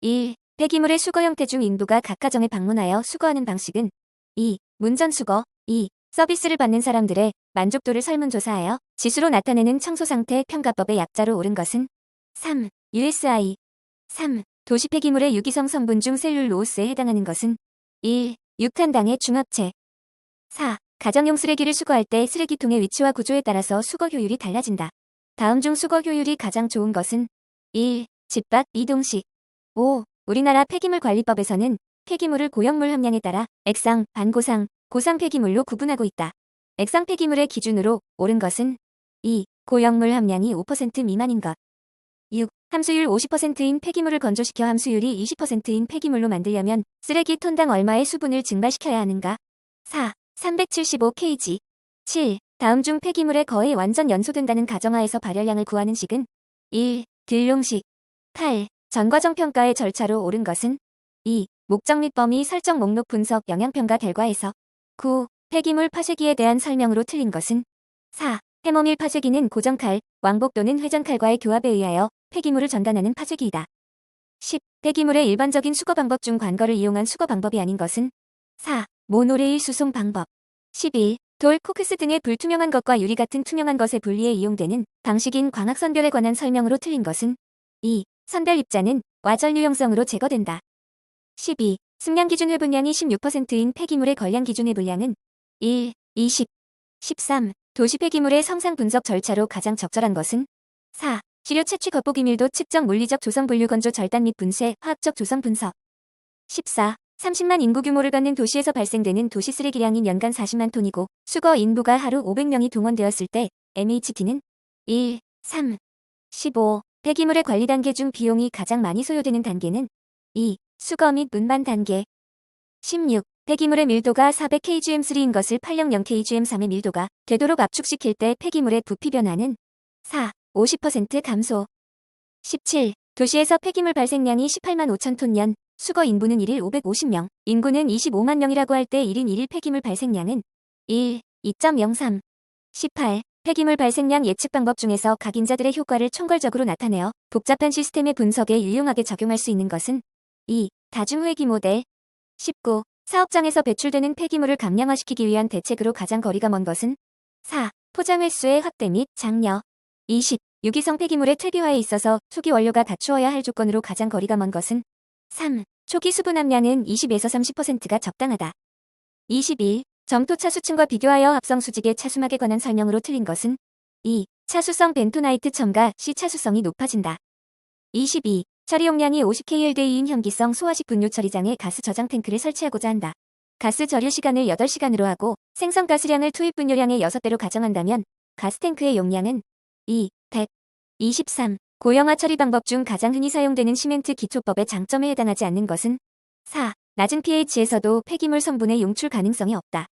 1. 폐기물의 수거 형태 중 인부가 각 가정에 방문하여 수거하는 방식은 2. 문전수거 2. 서비스를 받는 사람들의 만족도를 설문조사하여 지수로 나타내는 청소상태 평가법의 약자로 옳은 것은 3. USI 3. 도시 폐기물의 유기성 성분 중 셀룰로스에 해당하는 것은 1. 육탄당의 중합체 4. 가정용 쓰레기를 수거할 때 쓰레기통의 위치와 구조에 따라서 수거 효율이 달라진다. 다음 중 수거 효율이 가장 좋은 것은 1. 집 밖 이동식 5. 우리나라 폐기물관리법에서는 폐기물을 고형물 함량에 따라 액상, 반고상, 고상 폐기물로 구분하고 있다. 액상 폐기물의 기준으로 옳은 것은 2. 고형물 함량이 5% 미만인 것 6. 함수율 50%인 폐기물을 건조시켜 함수율이 20%인 폐기물로 만들려면 쓰레기 톤당 얼마의 수분을 증발시켜야 하는가? 4. 375kg 7. 다음 중 폐기물의 거의 완전 연소된다는 가정하에서 발열량을 구하는 식은 1. 딜용식 8. 전과정 평가의 절차로 옳은 것은 2. 목적 및 범위 설정 목록 분석 영향평가 결과에서 9. 폐기물 파쇄기에 대한 설명으로 틀린 것은 4. 해머밀 파쇄기는 고정칼, 왕복 또는 회전칼과의 교합에 의하여 폐기물을 전단하는 파쇄기이다. 10. 폐기물의 일반적인 수거 방법 중 관거를 이용한 수거 방법이 아닌 것은 4. 모노레일 수송 방법 11. 돌, 코크스 등의 불투명한 것과 유리 같은 투명한 것의 분리에 이용되는 방식인 광학선별에 관한 설명으로 틀린 것은 2. 선별 입자는 와전류 형성으로 제거된다. 12. 승량 기준 회분량이 16%인 폐기물의 걸량 기준 회분량은 1. 20. 13. 도시 폐기물의 성상 분석 절차로 가장 적절한 것은 4. 시료 채취 겉보 기밀도 측정 물리적 조성 분류 건조 절단 및 분쇄 화학적 조성 분석 14. 30만 인구 규모를 갖는 도시에서 발생되는 도시 쓰레기량인 연간 40만 톤이고 수거 인부가 하루 500명이 동원되었을 때 MHT는 1. 3. 15. 폐기물의 관리 단계 중 비용이 가장 많이 소요되는 단계는 2. 수거 및 운반 단계 16. 폐기물의 밀도가 400kgm3인 것을 800kgm3의 밀도가 되도록 압축시킬 때 폐기물의 부피 변화는 4. 50% 감소 17. 도시에서 폐기물 발생량이 18만 5천 톤 년, 수거 인부는 1일 550명, 인구는 25만 명이라고 할 때 1인 1일 폐기물 발생량은 1. 2.03 18. 폐기물 발생량 예측 방법 중에서 각인자들의 효과를 총괄적으로 나타내어 복잡한 시스템의 분석에 유용하게 적용할 수 있는 것은 2. 다중회귀 모델 19. 사업장에서 배출되는 폐기물을 감량화시키기 위한 대책으로 가장 거리가 먼 것은 4. 포장 횟수의 확대 및 장려 20. 유기성 폐기물의 퇴비화에 있어서 초기 원료가 갖추어야 할 조건으로 가장 거리가 먼 것은 3. 초기 수분 함량은 20에서 30%가 적당하다. 21. 점토 차수층과 비교하여 합성 수직의 차수막에 관한 설명으로 틀린 것은 2. 차수성 벤토나이트 첨가 시 차수성이 높아진다. 22. 처리 용량이 50KLD인 현기성 소화식 분유 처리장에 가스 저장 탱크를 설치하고자 한다. 가스 절유 시간을 8시간으로 하고 생성 가스량을 투입 분유량의 6배로 가정한다면 가스 탱크의 용량은 2. 100. 23. 고형화 처리 방법 중 가장 흔히 사용되는 시멘트 기초법의 장점에 해당하지 않는 것은 4. 낮은 pH에서도 폐기물 성분의 용출 가능성이 없다.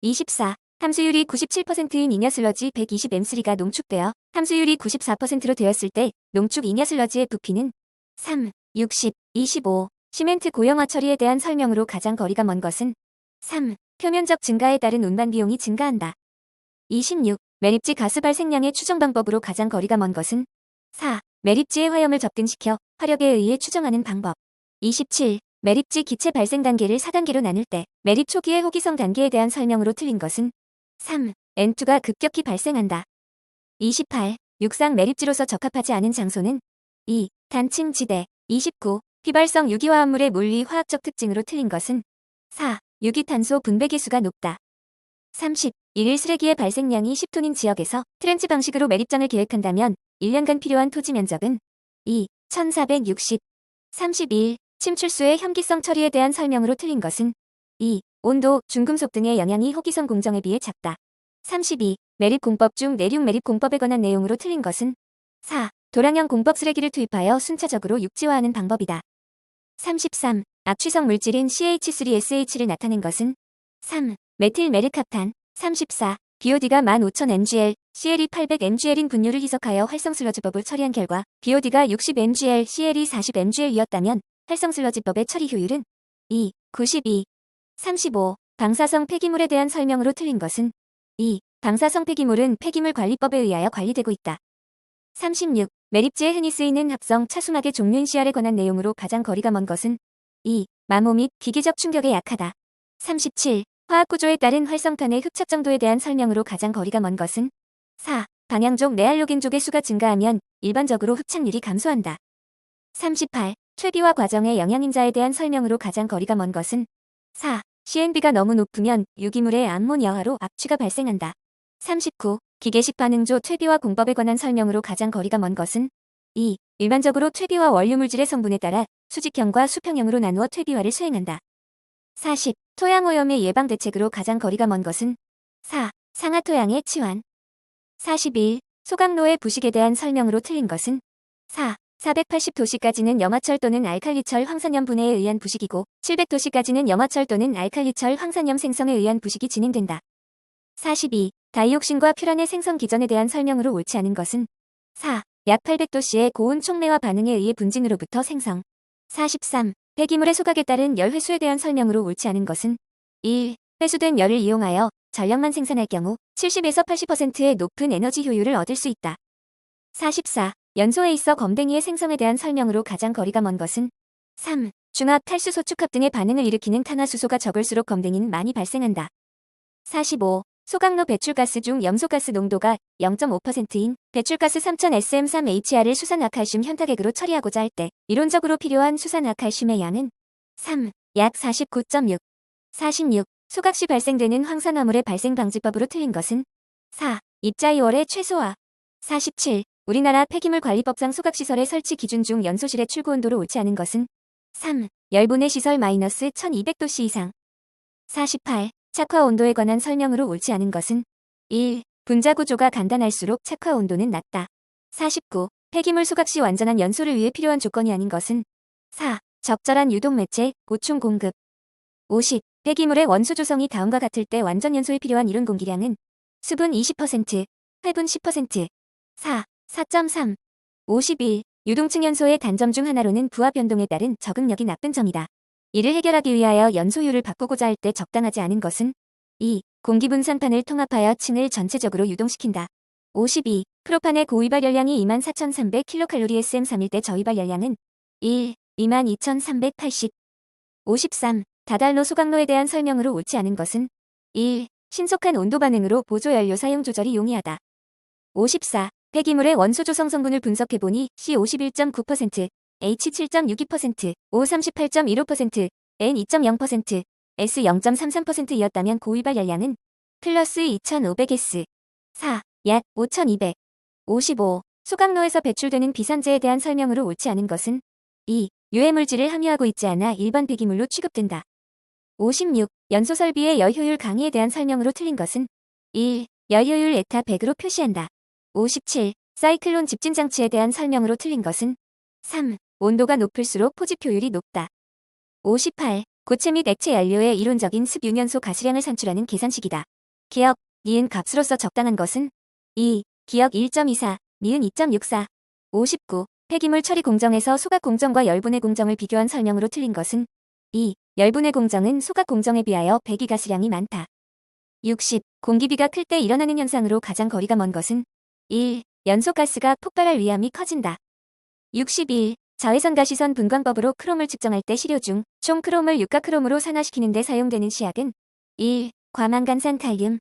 24. 함수율이 97%인 잉여슬러지 120M3가 농축되어 함수율이 94%로 되었을 때 농축 잉여슬러지의 부피는 3. 60. 25. 시멘트 고형화 처리에 대한 설명으로 가장 거리가 먼 것은 3. 표면적 증가에 따른 운반 비용이 증가한다. 26. 매립지 가스 발생량의 추정 방법으로 가장 거리가 먼 것은 4. 매립지의 화염을 접근시켜 화력에 의해 추정하는 방법. 27. 매립지 기체 발생 단계를 4단계로 나눌 때 매립 초기의 호기성 단계에 대한 설명으로 틀린 것은 3. N2가 급격히 발생한다. 28. 육상 매립지로서 적합하지 않은 장소는 2. 단층 지대. 29. 휘발성 유기화합물의 물리 화학적 특징으로 틀린 것은 4. 유기탄소 분배 계수가 높다. 30. 일일 쓰레기의 발생량이 10톤인 지역에서 트렌치 방식으로 매립장을 계획한다면 1년간 필요한 토지 면적은 2. 1460. 31. 침출수의 현기성 처리에 대한 설명으로 틀린 것은 2. 온도, 중금속 등의 영향이 호기성 공정에 비해 작다. 32. 매립 공법 중 내륙 매립 공법에 관한 내용으로 틀린 것은 4. 도량형 공법 쓰레기를 투입하여 순차적으로 육지화하는 방법이다. 33. 악취성 물질인 CH3SH를 나타낸 것은 3. 메틸 메르캅탄. 34. BOD가 15,000mgl, CL이 800mgl인 분유를 희석하여 활성슬러지법을 처리한 결과 BOD가 60mgl, CL이 40mgl이었다면 활성슬러지법의 처리 효율은 2. 92. 35. 방사성 폐기물에 대한 설명으로 틀린 것은 2. 방사성 폐기물은 폐기물 관리법에 의하여 관리되고 있다. 36. 매립지에 흔히 쓰이는 합성 차수막의 종류인 CR에 관한 내용으로 가장 거리가 먼 것은 2. 마모 및 기계적 충격에 약하다. 37. 화학구조에 따른 활성탄의 흡착 정도에 대한 설명으로 가장 거리가 먼 것은 4. 방향족 네알로긴족의 수가 증가하면 일반적으로 흡착률이 감소한다. 38. 퇴비화 과정의 영양인자에 대한 설명으로 가장 거리가 먼 것은 4. CNB가 너무 높으면 유기물의 암모니아화로 악취가 발생한다. 39. 기계식 반응조 퇴비화 공법에 관한 설명으로 가장 거리가 먼 것은 2. 일반적으로 퇴비화 원료물질의 성분에 따라 수직형과 수평형으로 나누어 퇴비화를 수행한다. 40. 토양오염의 예방 대책으로 가장 거리가 먼 것은 4. 상하토양의 치환. 41. 소각로의 부식에 대한 설명으로 틀린 것은 4. 480도씨까지는 염화철 또는 알칼리철 황산염 분해에 의한 부식이고 700도씨까지는 염화철 또는 알칼리철 황산염 생성에 의한 부식이 진행된다. 42. 다이옥신과 퓨란의 생성 기전에 대한 설명으로 옳지 않은 것은 4. 약 800도씨의 고온 촉매와 반응에 의해 분진으로부터 생성. 43. 폐기물의 소각에 따른 열 회수에 대한 설명으로 옳지 않은 것은 1. 회수된 열을 이용하여 전력만 생산할 경우 70에서 80%의 높은 에너지 효율을 얻을 수 있다. 44. 연소에 있어 검댕이의 생성에 대한 설명으로 가장 거리가 먼 것은 3. 중합, 탈수, 소축합 등의 반응을 일으키는 탄화수소가 적을수록 검댕이는 많이 발생한다. 45. 소각로 배출가스 중 염소가스 농도가 0.5%인 배출가스 3000 SM3HR을 수산화칼슘 현타객으로 처리하고자 할 때 이론적으로 필요한 수산화칼슘의 양은 3. 약 49.6. 46. 소각 시 발생되는 황산화물의 발생 방지법으로 틀린 것은 4. 입자이월의 최소화. 47. 우리나라 폐기물관리법상 소각시설의 설치 기준 중 연소실의 출고온도로 옳지 않은 것은 3. 열분해 시설 마이너스 1200도씨 이상. 48. 착화 온도에 관한 설명으로 옳지 않은 것은 1. 분자 구조가 간단할수록 착화 온도는 낮다. 49. 폐기물 소각 시 완전한 연소를 위해 필요한 조건이 아닌 것은 4. 적절한 유독 매체, 보충 공급. 50. 폐기물의 원소 조성이 다음과 같을 때 완전 연소에 필요한 이론 공기량은 수분 20%, 회분 10%. 4. 4.3. 51. 유동층 연소의 단점 중 하나로는 부하 변동에 따른 적응력이 나쁜 점이다. 이를 해결하기 위하여 연소율을 바꾸고자 할 때 적당하지 않은 것은 2. 공기분산판을 통합하여 층을 전체적으로 유동시킨다. 52. 프로판의 고위발 열량이 24,300kcal SM3일 때 저위발 열량은 1. 22,380. 53. 다달로 소각로에 대한 설명으로 옳지 않은 것은 1. 신속한 온도 반응으로 보조연료 사용 조절이 용이하다. 54. 폐기물의 원소 조성 성분을 분석해보니 C 51.9%, H 7.62%, O 38.15%, N 2.0%, S 0.33%이었다면 고위발 열량은 플러스 2500S. 4. 약 5200. 55. 소각로에서 배출되는 비산재에 대한 설명으로 옳지 않은 것은 2. 유해물질을 함유하고 있지 않아 일반 폐기물로 취급된다. 56. 연소 설비의 열 효율 강의에 대한 설명으로 틀린 것은 1. 열 효율 에타 100으로 표시한다. 57. 사이클론 집진 장치에 대한 설명으로 틀린 것은 3. 온도가 높을수록 포집 효율이 높다. 58. 고체 및 액체 연료의 이론적인 습유년소 가스량을 산출하는 계산식이다. 기억, 니은 값으로서 적당한 것은 2. 기억 1.24, 니은 2.64. 59. 폐기물 처리 공정에서 소각 공정과 열분해 공정을 비교한 설명으로 틀린 것은 2. 열분해 공정은 소각 공정에 비하여 배기 가스량이 많다. 60. 공기비가 클 때 일어나는 현상으로 가장 거리가 먼 것은 1. 연소가스가 폭발할 위험이 커진다. 61. 자외선 가시선 분광법으로 크롬을 측정할 때 시료 중 총 크롬을 육가 크롬으로 산화시키는 데 사용되는 시약은 1. 과망간산 칼륨.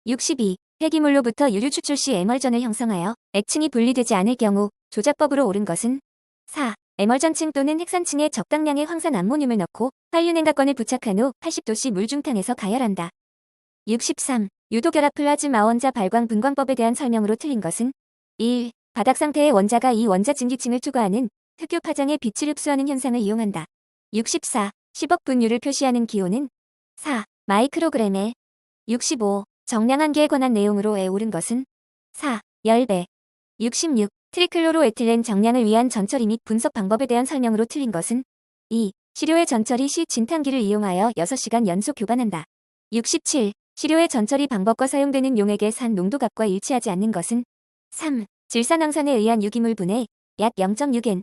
62. 폐기물로부터 유류 추출 시 에멀전을 형성하여 액층이 분리되지 않을 경우 조작법으로 옳은 것은 4. 에멀전층 또는 핵산층에 적당량의 황산 암모늄을 넣고 한류냉각관을 부착한 후 80도씨 물중탕에서 가열한다. 63. 유도결합 플라즈마 원자 발광 분광법에 대한 설명으로 틀린 것은 1. 바닥 상태의 원자가 이 원자 증기층을 투과하는 흑유 파장의 빛을 흡수하는 현상을 이용한다. 64. 10억 분유를 표시하는 기호는 4. 마이크로그램에. 65. 정량 한계에 관한 내용으로 옳은 것은 4. 열배. 66. 트리클로로에틸렌 정량을 위한 전처리 및 분석 방법에 대한 설명으로 틀린 것은 2. 시료의 전처리 시 진탕기를 이용하여 6시간 연속 교반한다. 67. 시료의 전처리 방법과 사용되는 용액의 산 농도값과 일치하지 않는 것은 3. 질산황산에 의한 유기물 분해 약 0.6N.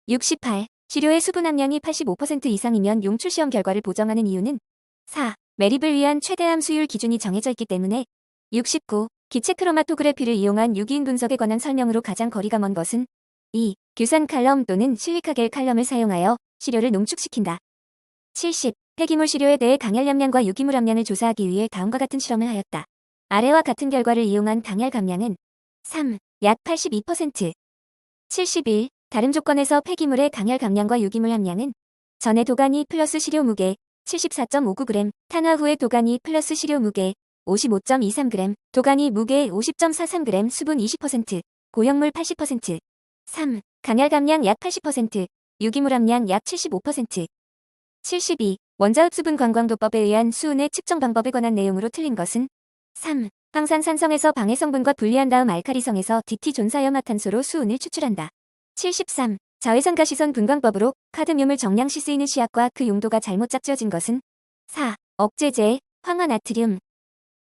68. 시료의 수분 함량이 85% 이상이면 용출 시험 결과를 보정하는 이유는 4. 매립을 위한 최대함 수율 기준이 정해져 있기 때문에. 69. 기체 크로마토그래피를 이용한 유기인 분석에 관한 설명으로 가장 거리가 먼 것은 2. 규산 칼럼 또는 실리카겔 칼럼을 사용하여 시료를 농축시킨다. 70. 폐기물 시료에 대해 강열 함량과 유기물 함량을 조사하기 위해 다음과 같은 실험을 하였다. 아래와 같은 결과를 이용한 강열 감량은 3. 약 82%. 71. 다른 조건에서 폐기물의 강열 감량과 유기물 함량은 전의 도가니 플러스 시료 무게 74.59g, 탄화 후의 도가니 플러스 시료 무게 55.23g, 도가니 무게 50.43g, 수분 20%, 고형물 80%. 3. 강열 감량 약 80%, 유기물 함량 약 75%. 72. 원자흡수분 관광도법에 의한 수은의 측정 방법에 관한 내용으로 틀린 것은 3. 황산산성에서 방해성분과 분리한 다음 알카리성에서 DT 존사염화탄소로 수은을 추출한다. 73. 자외선가시선 분광법으로 카드뮴을 정량 시 쓰이는 시약과 그 용도가 잘못 짝지어진 것은 4. 억제제, 황화나트륨.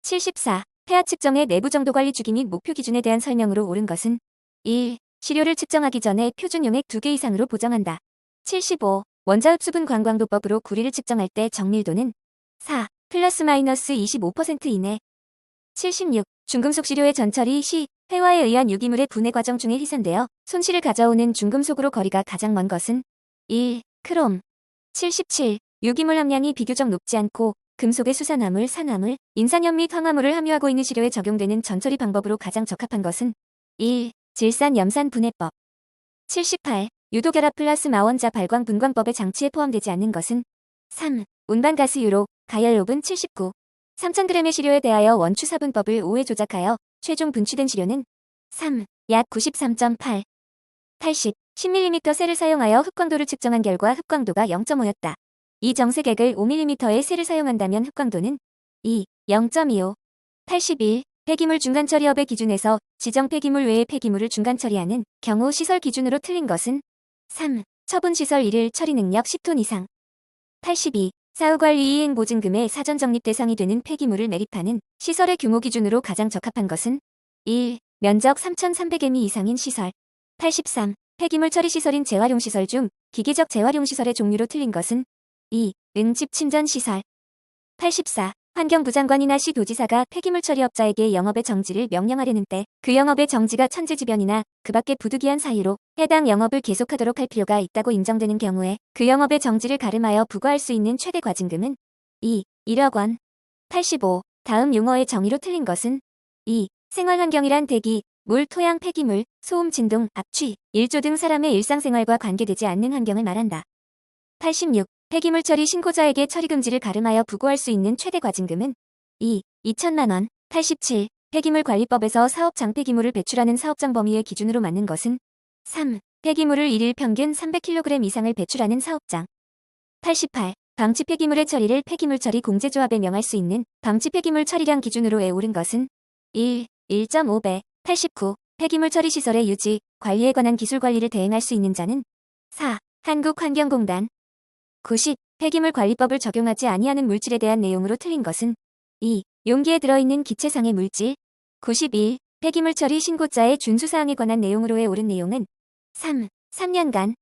74. 폐하 측정의 내부 정도 관리 주기 및 목표 기준에 대한 설명으로 옳은 것은 1. 시료를 측정하기 전에 표준 용액 2개 이상으로 보정한다. 75. 원자흡수분 관광도법으로 구리를 측정할 때 정밀도는 4. 플러스 마이너스 25% 이내. 76. 중금속 시료의 전처리 시 회화에 의한 유기물의 분해 과정 중에 희선되어 손실을 가져오는 중금속으로 거리가 가장 먼 것은 1. 크롬. 77. 유기물 함량이 비교적 높지 않고 금속의 수산화물, 산화물, 인산염 및 황화물을 함유하고 있는 시료에 적용되는 전처리 방법으로 가장 적합한 것은 1. 질산 염산 분해법. 78. 유도결합 플러스 마원자 발광 분광법의 장치에 포함되지 않는 것은 3. 운반가스 유로, 가열 오븐 79. 3000g의 시료에 대하여 원추사분법을 5회 조작하여 최종 분취된 시료는 3. 약 93.8. 80. 10mm 셀을 사용하여 흑광도를 측정한 결과 흑광도가 0.5였다. 이 정색액을 5mm의 셀을 사용한다면 흑광도는 2. 0.25. 81. 폐기물 중간처리업의 기준에서 지정 폐기물 외의 폐기물을 중간처리하는 경우 시설 기준으로 틀린 것은 3. 처분시설 1일 처리 능력 10톤 이상. 82. 사후관리 이행 보증금의 사전 적립 대상이 되는 폐기물을 매립하는 시설의 규모 기준으로 가장 적합한 것은 1. 면적 3,300m 이상인 시설. 83. 폐기물 처리 시설인 재활용 시설 중 기계적 재활용 시설의 종류로 틀린 것은 2. 응집 침전 시설. 84. 환경부 장관이나 시 도지사가 폐기물 처리업자에게 영업의 정지를 명령하려는 때 그 영업의 정지가 천재지변이나 그 밖의 부득이한 사유로 해당 영업을 계속하도록 할 필요가 있다고 인정되는 경우에 그 영업의 정지를 가름하여 부과할 수 있는 최대 과징금은 2. 1억 원. 85. 다음 용어의 정의로 틀린 것은 2. 생활환경이란 대기, 물, 토양, 폐기물, 소음, 진동, 압취, 일조 등 사람의 일상생활과 관계되지 않는 환경을 말한다. 86. 폐기물 처리 신고자에게 처리금지를 가름하여 부과할 수 있는 최대 과징금은 2. 2천만 원. 87. 폐기물관리법에서 사업장 폐기물을 배출하는 사업장 범위의 기준으로 맞는 것은 3. 폐기물을 1일 평균 300kg 이상을 배출하는 사업장. 88. 방치 폐기물의 처리를 폐기물 처리 공제조합에 명할 수 있는 방치 폐기물 처리량 기준으로에 옳은 것은 1. 1.5배. 89. 폐기물 처리 시설의 유지, 관리에 관한 기술 관리를 대행할 수 있는 자는 4. 한국환경공단. 90. 폐기물 관리법을 적용하지 아니하는 물질에 대한 내용으로 틀린 것은 2. 용기에 들어있는 기체상의 물질. 91. 폐기물 처리 신고자의 준수사항에 관한 내용으로의 옳은 내용은 3. 3년간.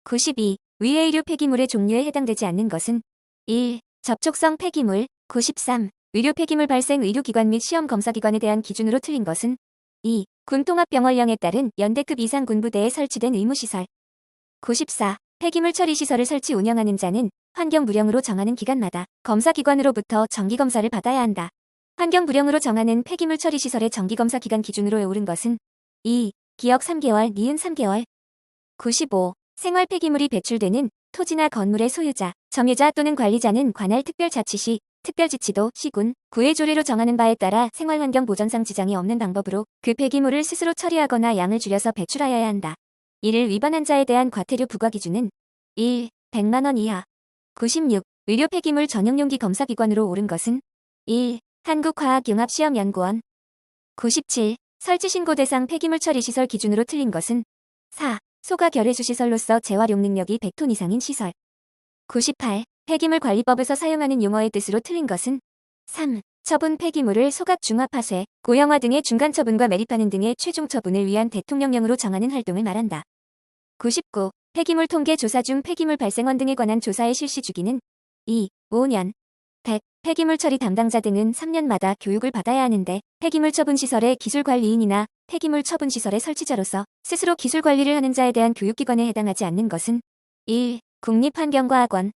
92. 위의 의료 폐기물의 종류에 해당되지 않는 것은 1. 접촉성 폐기물. 93. 의료 폐기물 발생 의료기관 및 시험검사기관에 대한 기준으로 틀린 것은 2. 군통합병원령에 따른 연대급 이상 군부대에 설치된 의무시설. 94. 폐기물 처리 시설을 설치 운영하는 자는 환경부령으로 정하는 기관마다 검사기관으로부터 정기검사를 받아야 한다. 환경부령으로 정하는 폐기물 처리 시설의 정기검사 기간 기준으로 옳은 것은 2. 기역 3개월, 니은 3개월. 95. 생활 폐기물이 배출되는 토지나 건물의 소유자, 점유자 또는 관리자는 관할 특별자치시, 특별지치도, 시군, 구의 조례로 정하는 바에 따라 생활환경 보전상 지장이 없는 방법으로 그 폐기물을 스스로 처리하거나 양을 줄여서 배출하여야 한다. 이를 위반한 자에 대한 과태료 부과 기준은 1. 100만 원 이하. 96. 의료 폐기물 전용용기 검사기관으로 옳은 것은 1. 한국화학융합시험연구원. 97. 설치 신고 대상 폐기물 처리 시설 기준으로 틀린 것은 4. 소가 결해수 시설로서 재활용 능력이 100톤 이상인 시설. 98. 폐기물 관리법에서 사용하는 용어의 뜻으로 틀린 것은 3. 처분 폐기물을 소각 중화 파쇄, 고형화 등의 중간 처분과 매립하는 등의 최종 처분을 위한 대통령령으로 정하는 활동을 말한다. 99. 폐기물 통계 조사 중 폐기물 발생원 등에 관한 조사의 실시 주기는 2. 5년. 100. 폐기물 처리 담당자 등은 3년마다 교육을 받아야 하는데 폐기물 처분 시설의 기술관리인이나 폐기물 처분 시설의 설치자로서 스스로 기술 관리를 하는 자에 대한 교육기관에 해당하지 않는 것은 1. 국립환경과학원